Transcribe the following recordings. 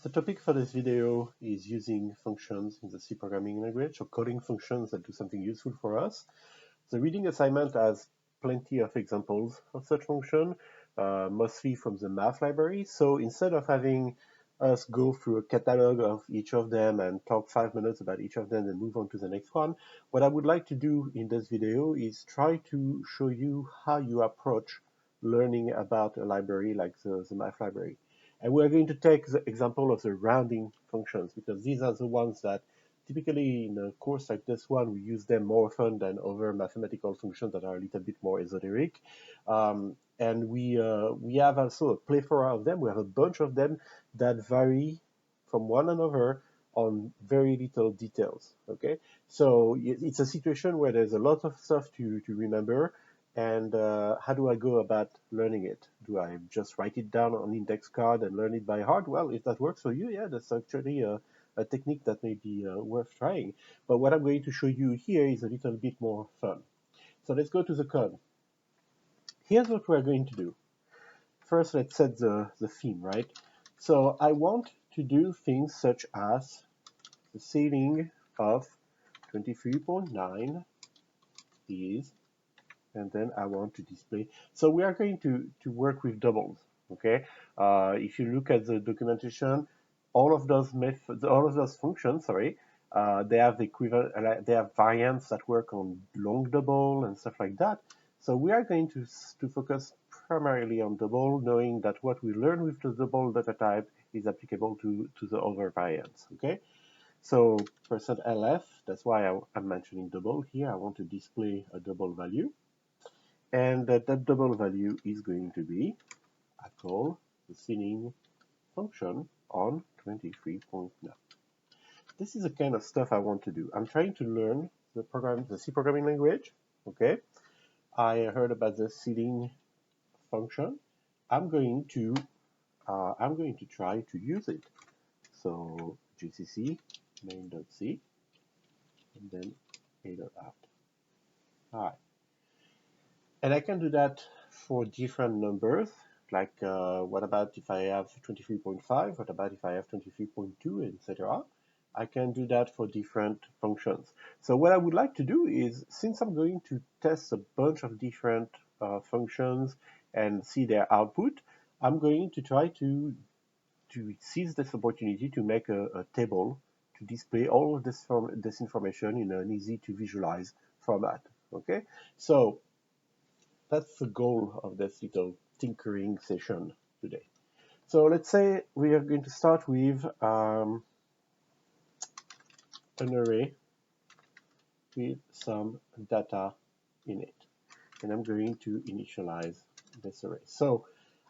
The topic for this video is using functions in the C programming language, or coding functions that do something useful for us. The reading assignment has plenty of examples of such function, mostly from the math library. So instead of having us go through a catalog of each of them and talk 5 minutes about each of them and move on to the next one, what I would like to do in this video is try to show you how you approach learning about a library like the math library. And we're going to take the example of the rounding functions, because these are the ones that typically in a course like this one, we use them more often than other mathematical functions that are a little bit more esoteric. And we have also a plethora of them. We have a bunch of them that vary from one another on very little details. Okay, so it's a situation where there's a lot of stuff to remember. And how do I go about learning it? Do I just write it down on index card and learn it by heart? Well, if that works for you, yeah, that's actually a technique that may be worth trying. But what I'm going to show you here is a little bit more fun. So let's go to the code. Here's what we're going to do. First, let's set the theme, right? So I want to do things such as the ceiling of 23.9 is, and then I want to display. So we are going to work with doubles, okay? If you look at the documentation, all of those methods, all of those functions, sorry, they have the equivalent, they have variants that work on long double and stuff like that. So we are going to focus primarily on double, knowing that what we learn with the double data type is applicable to the other variants, okay? So %lf, that's why I'm mentioning double here. I want to display a double value. And that double value is going to be, I call the ceiling function on 23.9. This is the kind of stuff I want to do. I'm trying to learn the C programming language, okay? I heard about the ceiling function. I'm going to try to use it. So gcc main.c and then a.out. All right. And I can do that for different numbers, like what about if I have 23.5, what about if I have 23.2, etc. I can do that for different functions. So what I would like to do is, since I'm going to test a bunch of different functions and see their output, I'm going to try to seize this opportunity to make a table to display all of this information in an easy to visualize format. Okay, so that's the goal of this little tinkering session today. So let's say we are going to start with an array with some data in it. And I'm going to initialize this array. So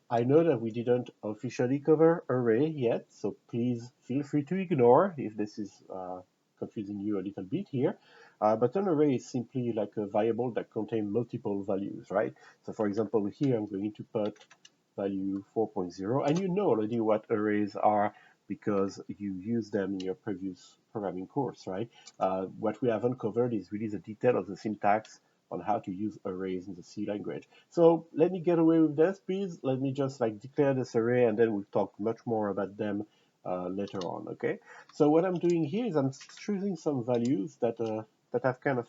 I know that we didn't officially cover array yet, so please feel free to ignore if this is confusing you a little bit here. But an array is simply like a variable that contains multiple values, right? So for example, here I'm going to put value 4.0, and you know already what arrays are because you used them in your previous programming course, right? What we haven't covered is really the detail of the syntax on how to use arrays in the C language. So let me get away with this, please. Let me just declare this array, and then we'll talk much more about them later on, okay? So what I'm doing here is I'm choosing some values that have kind of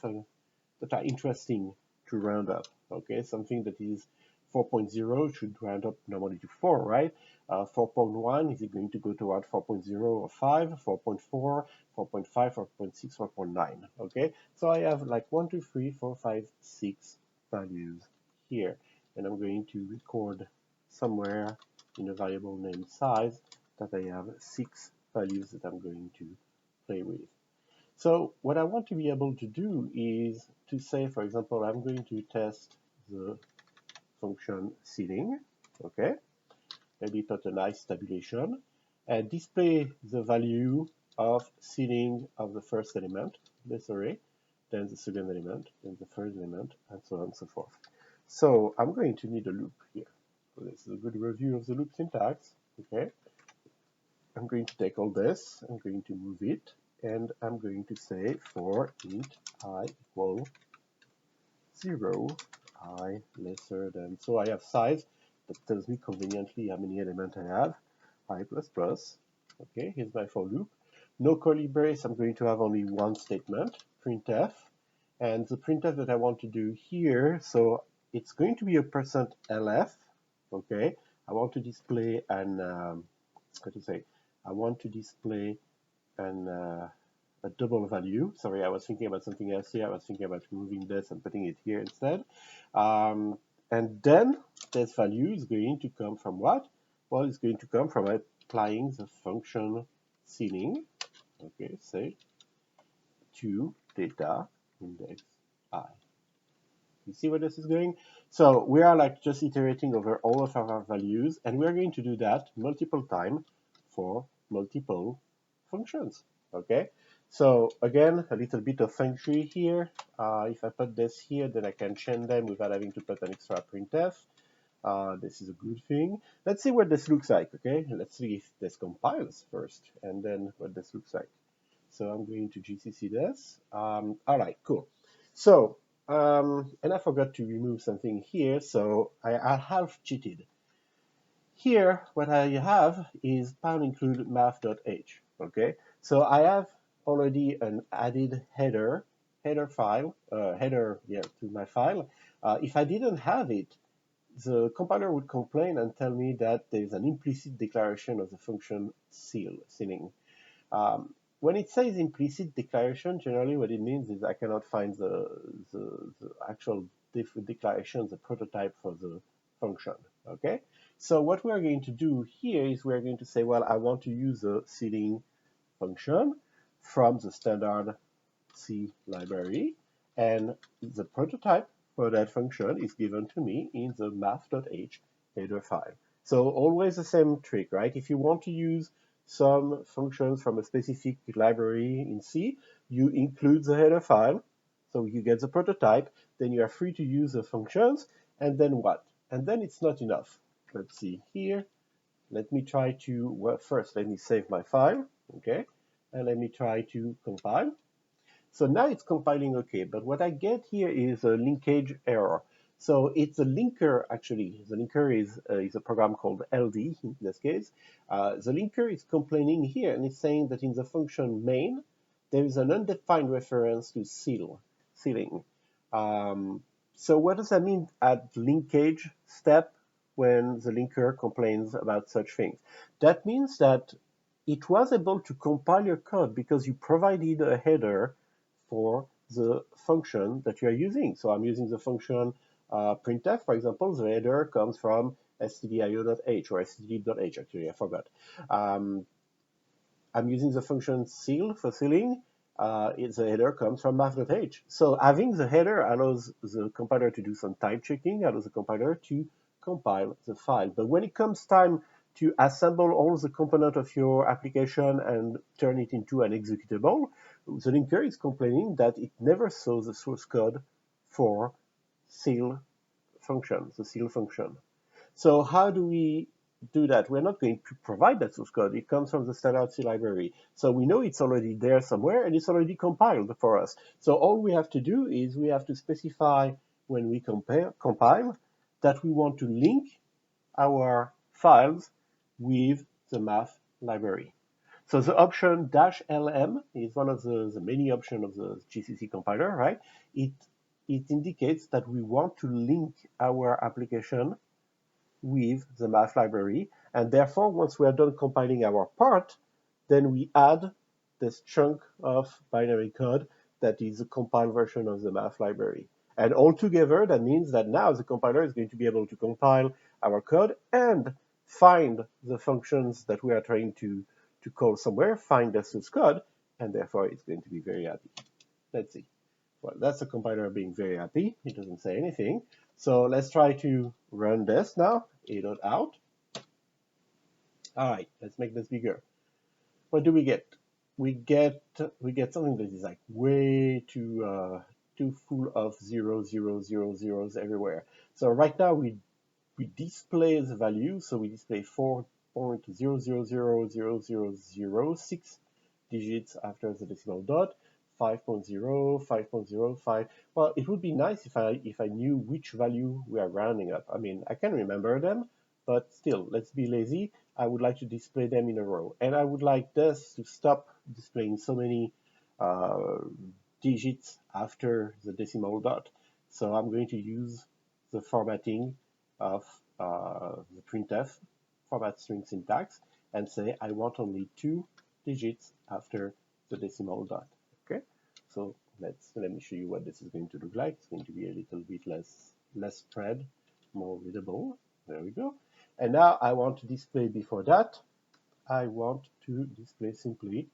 that are interesting to round up, okay? Something that is 4.0 should round up normally to 4, right? 4.1, is it going to go toward 4.0 or 5, 4.4, 4.5, 4.6, 4.9, okay? So I have 1, 2, 3, 4, 5, 6 values here. And I'm going to record somewhere in a variable named size that I have 6 values that I'm going to play with. So what I want to be able to do is to say, for example, I'm going to test the function ceiling, okay? Maybe put a nice tabulation, and display the value of ceiling of the first element, this array, then the second element, then the third element, and so on and so forth. So I'm going to need a loop here. So this is a good review of the loop syntax, okay? I'm going to take all this, I'm going to move it, and I'm going to say for int I equal 0, I lesser than, so I have size that tells me conveniently how many elements I have, I++, Okay, here's my for loop. No curly brace, I'm going to have only one statement, printf. And the printf that I want to do here, so it's going to be a %lf, okay? I want to display an, what to say? I want to display an, a double value. Sorry, I was thinking about something else here. I was thinking about removing this and putting it here instead. And then this value is going to come from what? Well, it's going to come from applying the function ceiling, okay, say, to data index I. You see where this is going? So we are like just iterating over all of our values, and we're going to do that multiple times for multiple functions, okay? So again, a little bit of feng shui here. If I put this here, then I can chain them without having to put an extra printf. This is a good thing. Let's see what this looks like, okay? Let's see if this compiles first, and then what this looks like. So I'm going to GCC this. All right, cool. So, and I forgot to remove something here, so I have cheated. Here, what I have is #include math.h, okay? So I have already an added header file, to my file. If I didn't have it, the compiler would complain and tell me that there's an implicit declaration of the function ceiling. When it says implicit declaration, generally what it means is I cannot find the actual declaration, the prototype for the function, okay? So what we are going to do here is we're going to say, well, I want to use a ceiling function from the standard C library, and the prototype for that function is given to me in the math.h header file. So always the same trick, right? If you want to use some functions from a specific library in C, you include the header file, so you get the prototype, then you are free to use the functions, and then what? And then it's not enough. Let's see here. Let me try to, well, first let me save my file, okay? And let me try to compile. So now it's compiling okay, but what I get here is a linkage error. So it's a linker, actually. The linker is a program called LD in this case. The linker is complaining here, and it's saying that in the function main, there is an undefined reference to ceiling. So what does that mean at linkage step when the linker complains about such things? That means that it was able to compile your code because you provided a header for the function that you are using. So I'm using the function printf, for example. The header comes from stdio.h or std.h, actually, I forgot. I'm using the function ceil for ceiling. The header comes from math.h. So having the header allows the compiler to do some type checking, allows the compiler to compile the file. But when it comes time to assemble all the components of your application and turn it into an executable, the linker is complaining that it never saw the source code for ceil function, the ceil function. So how do we do that? We're not going to provide that source code. It comes from the standard C library. So we know it's already there somewhere, and it's already compiled for us. So all we have to do is we have to specify when we compile that we want to link our files with the math library. So the option -lm is one of the many options of the GCC compiler, right? It indicates that we want to link our application with the math library, and therefore, once we are done compiling our part, then we add this chunk of binary code that is a compiled version of the math library. And altogether, that means that now the compiler is going to be able to compile our code and find the functions that we are trying to call somewhere, find the source code, and therefore it's going to be very happy. Let's see. Well, that's the compiler being very happy. It doesn't say anything. So let's try to run this now, a.out. All right, let's make this bigger. What do we get? We get something that is like way too full of zeros everywhere. So right now we display the value, so we display 4.0000006 digits after the decimal dot, 5.0, 5.05. Well, it would be nice if I knew which value we are rounding up. I mean, I can remember them, but still, let's be lazy. I would like to display them in a row. And I would like this to stop displaying so many uh, digits after the decimal dot. So I'm going to use the formatting of the printf format string syntax and say I want only 2 digits after the decimal dot. Okay, so let me show you what this is going to look like. It's going to be a little bit less spread, more readable. There we go. And now I want to display before that. I want to display simply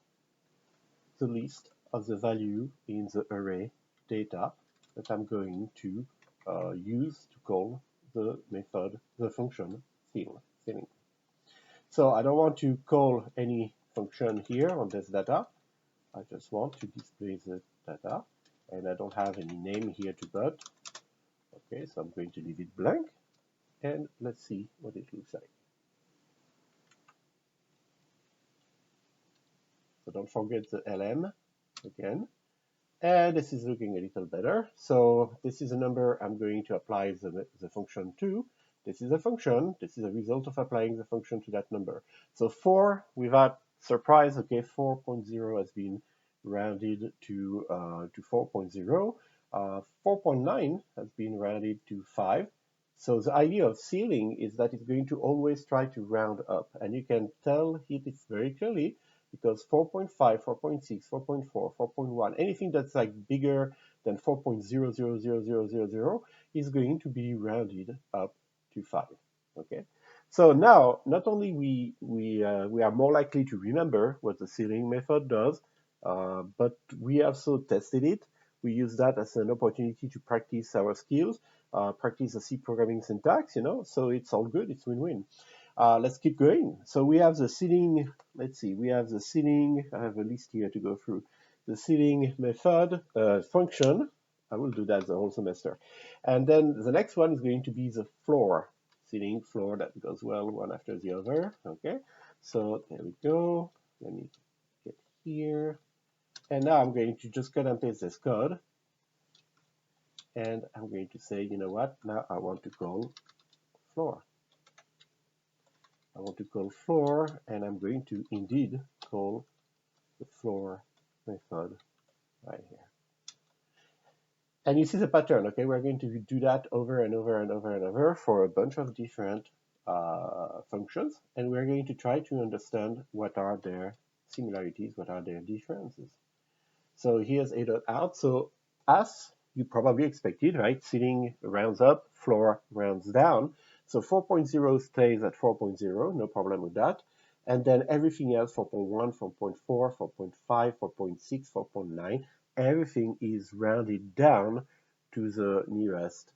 the list of the value in the array data that I'm going to use to call the method, the function filling. So I don't want to call any function here on this data. I just want to display the data, and I don't have any name here to put. Okay, so I'm going to leave it blank, and let's see what it looks like. So don't forget the LM again. And this is looking a little better. So this is a number I'm going to apply the function to. This is a function. This is a result of applying the function to that number. So 4, without surprise, okay, 4.0 has been rounded to 4.0. 4.9 has been rounded to 5. So the idea of ceiling is that it's going to always try to round up. And you can tell it very clearly because 4.5, 4.6, 4.4, 4.1, anything that's like bigger than 4.0000000 is going to be rounded up to 5. Okay, so now not only we are more likely to remember what the ceiling method does, but we also tested it. We use that as an opportunity to practice our skills, practice the C programming syntax, so it's all good, it's win-win. Let's keep going. So we have the ceiling, let's see, we have the ceiling, I have a list here to go through. The ceiling method function, I will do that the whole semester. And then the next one is going to be the floor, ceiling floor, that goes well one after the other, okay? So there we go, let me get here. And now I'm going to just cut and paste this code. And I'm going to say, you know what, now I want to call floor. I want to call floor, and I'm going to indeed call the floor method right here. And you see the pattern, okay? We're going to do that over and over and over and over for a bunch of different functions, and we're going to try to understand what are their similarities, what are their differences. So here's a.out. So as you probably expected, right? Ceiling rounds up, floor rounds down. So 4.0 stays at 4.0, no problem with that. And then everything else, 4.1, 4.4, 4.5, 4.6, 4.9, everything is rounded down to the nearest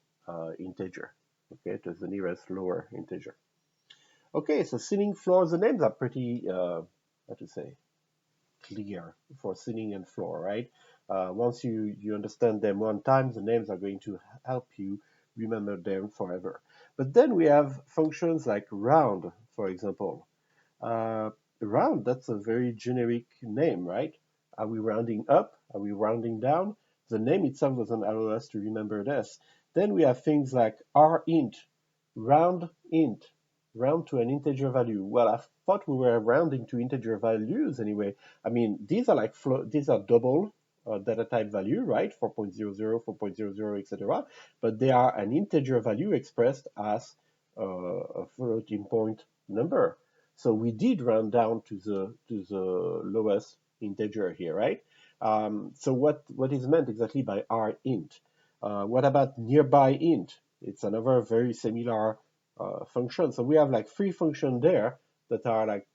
integer, okay, to the nearest lower integer. Okay, so ceiling, floor, the names are pretty, how to say, clear for ceiling and floor, right? Once you understand them one time, the names are going to help you remember them forever. But then we have functions like round, for example. Round, that's a very generic name, right? Are we rounding up? Are we rounding down? The name itself doesn't allow us to remember this. Then we have things like rint, round to an integer value. Well, I thought we were rounding to integer values anyway. I mean, these are like these are double data type value, right? 4.00, 4.00, etc. But they are an integer value expressed as a floating point number. So we did round down to the lowest integer here, right? So what is meant exactly by rint? What about nearby int? It's another very similar function. So we have like 3 functions there that are like,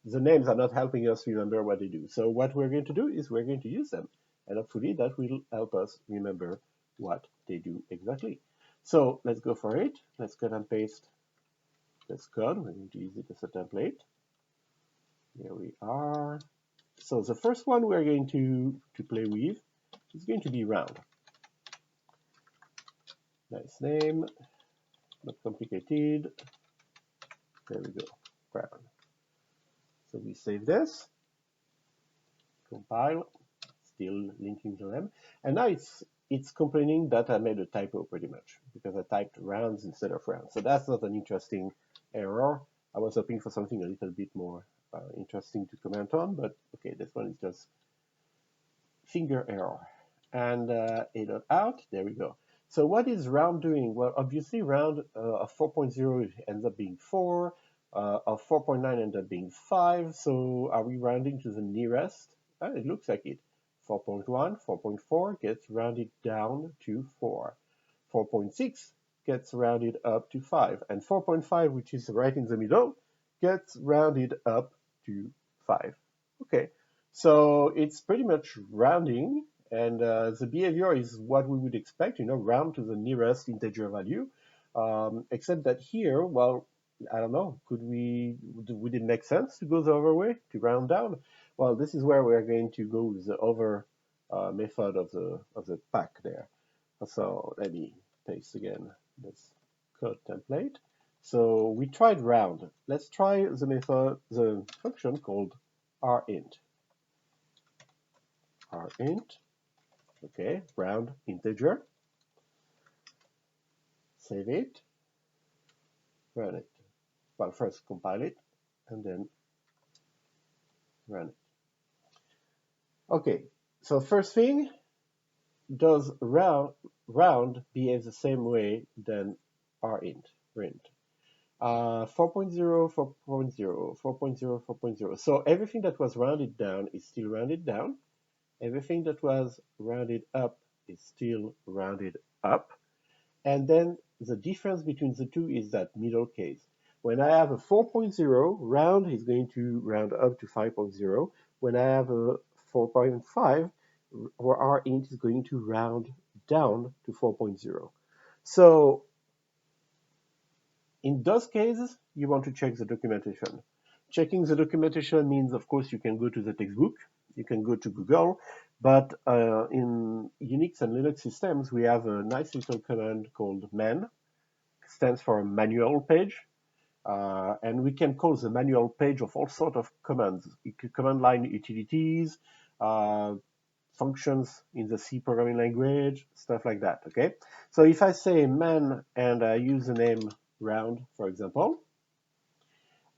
the names are not helping us remember what they do. So what we're going to do is we're going to use them. And hopefully that will help us remember what they do exactly. So let's go for it. Let's cut and paste this code. We're going to use it as a template. Here we are. So the first one we're going to play with is going to be round. Nice name, not complicated. There we go, round. So we save this, compile, still linking to them, and now it's complaining that I made a typo pretty much because I typed rounds instead of rounds. So that's not an interesting error. I was hoping for something a little bit more interesting to comment on, but okay, this one is just finger error. And A out, there we go. So what is round doing? Well, obviously round of 4.0 ends up being 4, of 4.9 ends up being 5, so are we rounding to the nearest? It looks like it. 4.1, 4.4 gets rounded down to 4. 4.6 gets rounded up to 5, and 4.5, which is right in the middle, gets rounded up to 5. Okay, so it's pretty much rounding, and the behavior is what we would expect, round to the nearest integer value, except that here, well, I don't know, would it make sense to go the other way, to round down? Well, this is where we're going to go with the over method of the pack there. So let me paste again this code template. So we tried round. Let's try the function called rint. Rint, okay, round integer. Save it, run it. Well, first compile it, and then run it. Okay, so first thing, does round behave the same way than rint? 4.0, 4.0, 4.0, 4.0. So everything that was rounded down is still rounded down. Everything that was rounded up is still rounded up. And then the difference between the two is that middle case. When I have a 4.0, round is going to round up to 5.0. When I have a 4.5, rint is going to round down to 4.0. So in those cases, you want to check the documentation. Checking the documentation means, of course, you can go to the textbook, you can go to Google, but in Unix and Linux systems, we have a nice little command called man, stands for manual page, and we can call the manual page of all sorts of commands, command line utilities, functions in the C programming language, stuff like that, okay? So if I say man and I use the name round, for example,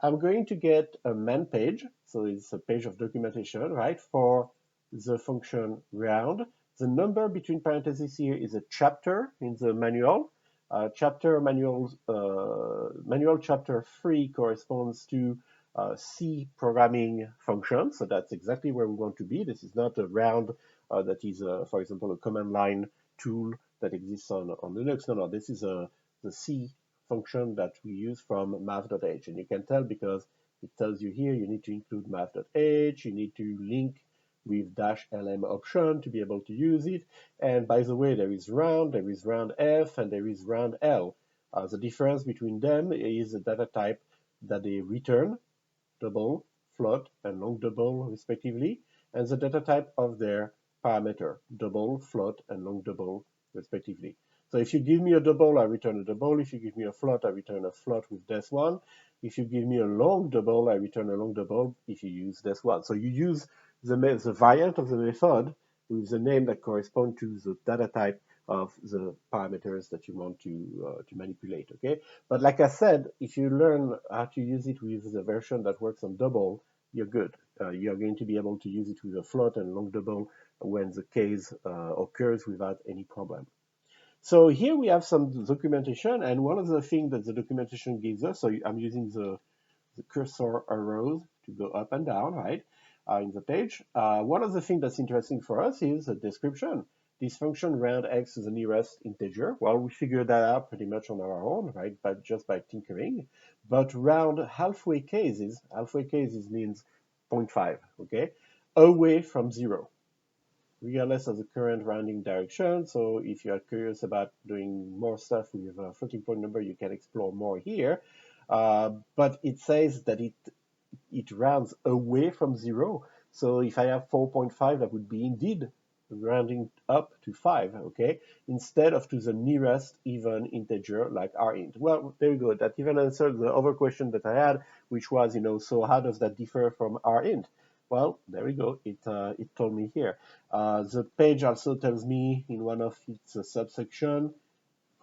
I'm going to get a man page, so it's a page of documentation, right, for the function round. The number between parentheses here is a chapter in the manual. Manual chapter 3 corresponds to C programming function, so that's exactly where we want to be. This is not a round that is, for example, a command line tool that exists on Linux. No, this is the C function that we use from math.h, and you can tell because it tells you here you need to include math.h, you need to link with -lm option to be able to use it. And by the way, there is round f, and there is round l. The difference between them is the data type that they return, double, float, and long double respectively, and the data type of their parameter, double, float, and long double respectively. So if you give me a double, I return a double. If you give me a float, I return a float with -1. If you give me a long double, I return a long double if you use -1. So you use the variant of the method with the name that corresponds to the data type of the parameters that you want to manipulate, okay? But like I said, if you learn how to use it with the version that works on double, you're good. You're going to be able to use it with a float and long double when the case occurs without any problem. So here we have some documentation, and one of the things that the documentation gives us, so I'm using the cursor arrows to go up and down, right, in the page. One of the things that's interesting for us is the description. This function round x to the nearest integer. Well, we figured that out pretty much on our own, right, but just by tinkering. But round halfway cases means 0.5, okay, away from 0. Regardless of the current rounding direction. So if you are curious about doing more stuff with a floating point number, you can explore more here. But it says that it rounds away from 0. So if I have 4.5, that would be indeed rounding up to 5, okay, instead of to the nearest even integer like rint. Well, there you go. That even answered the other question that I had, which was, so how does that differ from rint? Well, there we go. It told me here. The page also tells me in one of its subsection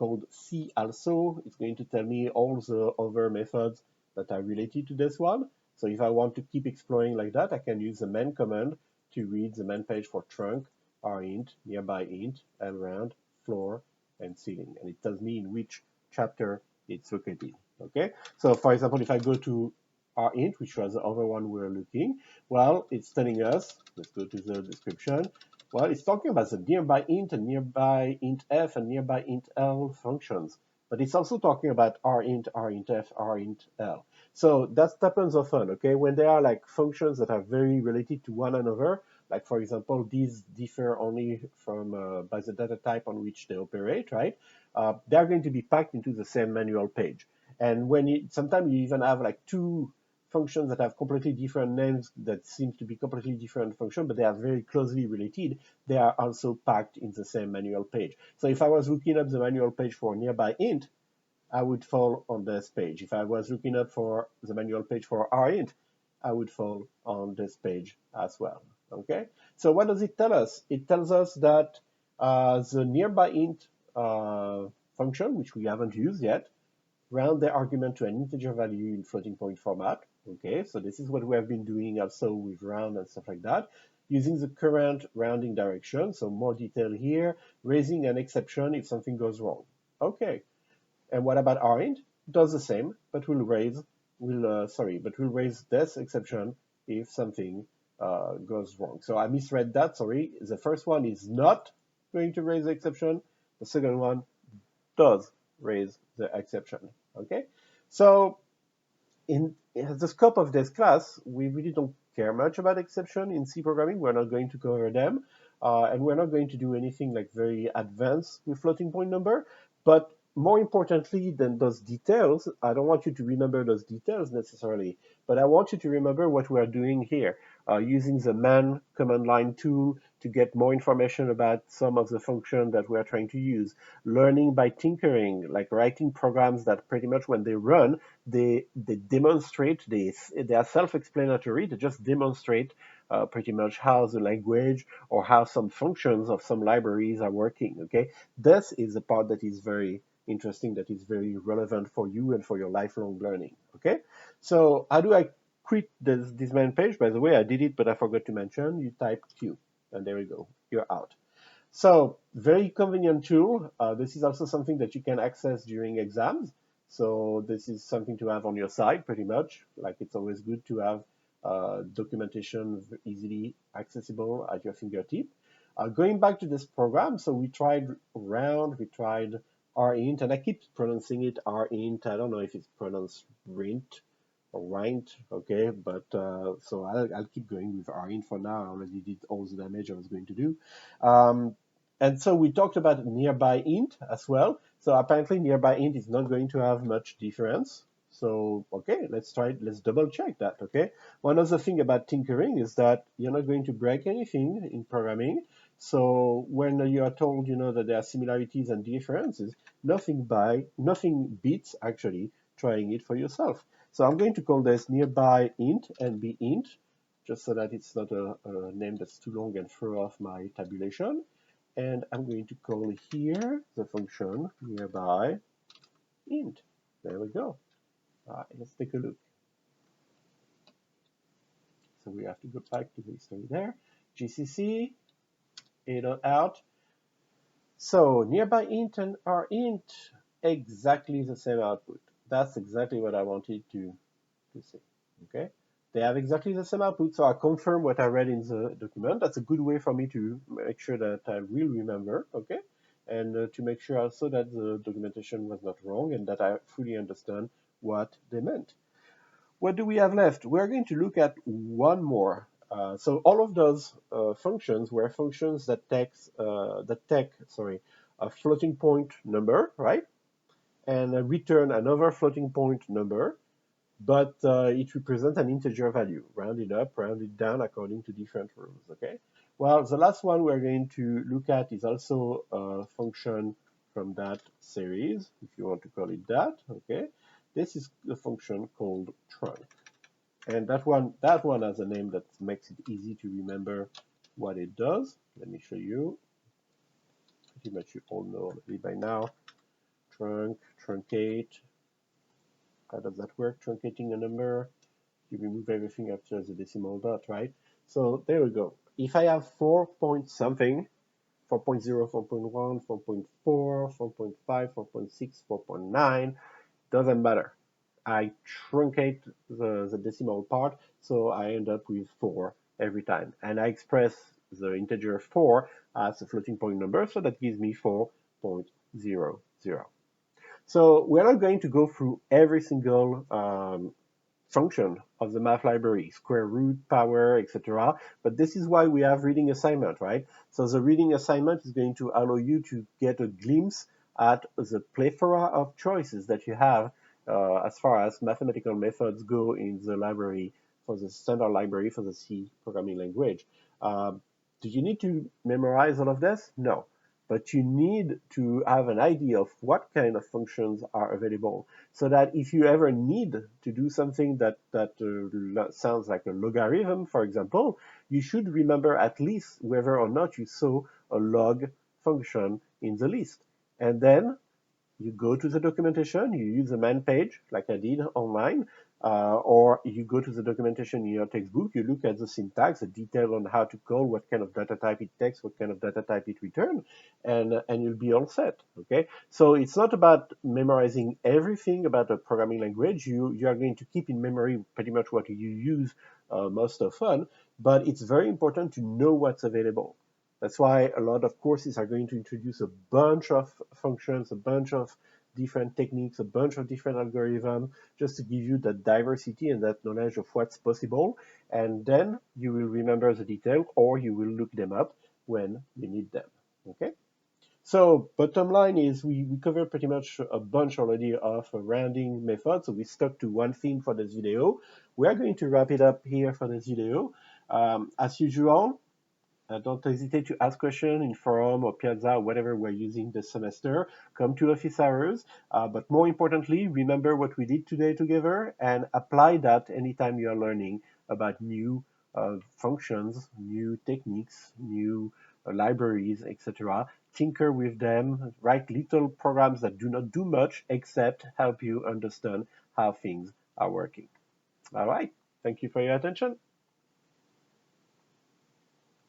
called C also. It's going to tell me all the other methods that are related to this one. So if I want to keep exploring like that, I can use the main command to read the main page for trunk, rint, nearby int, lround, floor, and ceiling. And it tells me in which chapter it's located. Okay. So for example, if I go to rint, which was the other one we were looking, well, it's telling us, let's go to the description. Well, it's talking about the nearby int and nearby int f and nearby int l functions. But it's also talking about rint, rint f, rint l. So that happens often, okay? When there are like functions that are very related to one another, like for example, these differ only from by the data type on which they operate, right? They're going to be packed into the same manual page. And when sometimes you even have like two functions that have completely different names that seem to be completely different functions, but they are very closely related, they are also packed in the same manual page. So if I was looking up the manual page for nearby int, I would fall on this page. If I was looking up for the manual page for rint, I would fall on this page as well. Okay. So what does it tell us? It tells us that the nearby int function, which we haven't used yet, round the argument to an integer value in floating point format. Okay, so this is what we have been doing also with round and stuff like that, using the current rounding direction. So more detail here, raising an exception if something goes wrong. Okay, and what about rint? Does the same, but we'll raise this exception if something goes wrong. So I misread that. Sorry, the first one is not going to raise the exception. The second one does raise the exception. Okay, so in the scope of this class, we really don't care much about exception in C programming. We're not going to cover them, and we're not going to do anything like very advanced with floating point number. But more importantly than those details, I don't want you to remember those details necessarily, but I want you to remember what we are doing here, using the man command line tool to get more information about some of the functions that we are trying to use, learning by tinkering, like writing programs that pretty much when they run, they demonstrate, they are self-explanatory, they just demonstrate pretty much how the language or how some functions of some libraries are working, okay? This is the part that is very interesting, that is very relevant for you and for your lifelong learning, okay? So how do I quit this main page? By the way, I did it, but I forgot to mention, you type Q, and there we go, you're out. So very convenient tool. This is also something that you can access during exams. So this is something to have on your side, pretty much. Like it's always good to have documentation easily accessible at your fingertip. Going back to this program, so we tried round, we tried rint, and I keep pronouncing it rint. I don't know if it's pronounced rint or rint, okay, but so I'll keep going with rint for now. I already did all the damage I was going to do. And so we talked about nearby int as well. So apparently nearby int is not going to have much difference. So, okay, let's double check that, okay? One other thing about tinkering is that you're not going to break anything in programming. So when you are told, that there are similarities and differences, nothing beats actually trying it for yourself. So I'm going to call this nearby int and be int, just so that it's not a name that's too long and throw off my tabulation. And I'm going to call here the function nearby int. There we go. Let's take a look. So we have to go back to the history there. GCC, a.out. So nearby int and rint, exactly the same output. That's exactly what I wanted to see. Okay, they have exactly the same output. So I confirm what I read in the document. That's a good way for me to make sure that I will remember. Okay, and to make sure also that the documentation was not wrong and that I fully understand what they meant. What do we have left? We're going to look at one more. So all of those functions were functions that take a floating point number, right? And return another floating point number, but it represents an integer value, rounded up, rounded down according to different rules, okay? Well, the last one we're going to look at is also a function from that series, if you want to call it that, okay? This is the function called trunk. And that one has a name that makes it easy to remember what it does. Let me show you. Pretty much you all know already by now. truncate. How does that work? Truncating a number. You remove everything after the decimal dot, right? So there we go. If I have 4 point something, 4.0, 4.1, 4.4, 4.5, 4.6, 4.9, doesn't matter. I truncate the decimal part, so I end up with 4 every time. And I express the integer 4 as a floating point number, so that gives me 4.00. So we're not going to go through every single function of the math library, square root, power, etc. But this is why we have reading assignment, right? So the reading assignment is going to allow you to get a glimpse at the plethora of choices that you have as far as mathematical methods go in the library, for the standard library for the C programming language. Do you need to memorize all of this? No. But you need to have an idea of what kind of functions are available, so that if you ever need to do something that sounds like a logarithm, for example, you should remember at least whether or not you saw a log function in the list. And then you go to the documentation, you use the man page like I did online, or you go to the documentation in your textbook, you look at the syntax, the detail on how to call, what kind of data type it takes, what kind of data type it returns, and you'll be all set, okay? So it's not about memorizing everything about a programming language. You are going to keep in memory pretty much what you use most often, but it's very important to know what's available. That's why a lot of courses are going to introduce a bunch of functions, a bunch of different techniques, a bunch of different algorithms, just to give you that diversity and that knowledge of what's possible. And then you will remember the detail, or you will look them up when you need them, okay? So bottom line is we covered pretty much a bunch already of rounding methods. So we stuck to one theme for this video. We are going to wrap it up here for this video. As usual, don't hesitate to ask questions in forum or Piazza or whatever we're using this semester. Come to office hours. But more importantly, remember what we did today together and apply that anytime you are learning about new functions, new techniques, new libraries, etc. Tinker with them, write little programs that do not do much except help you understand how things are working. All right. Thank you for your attention.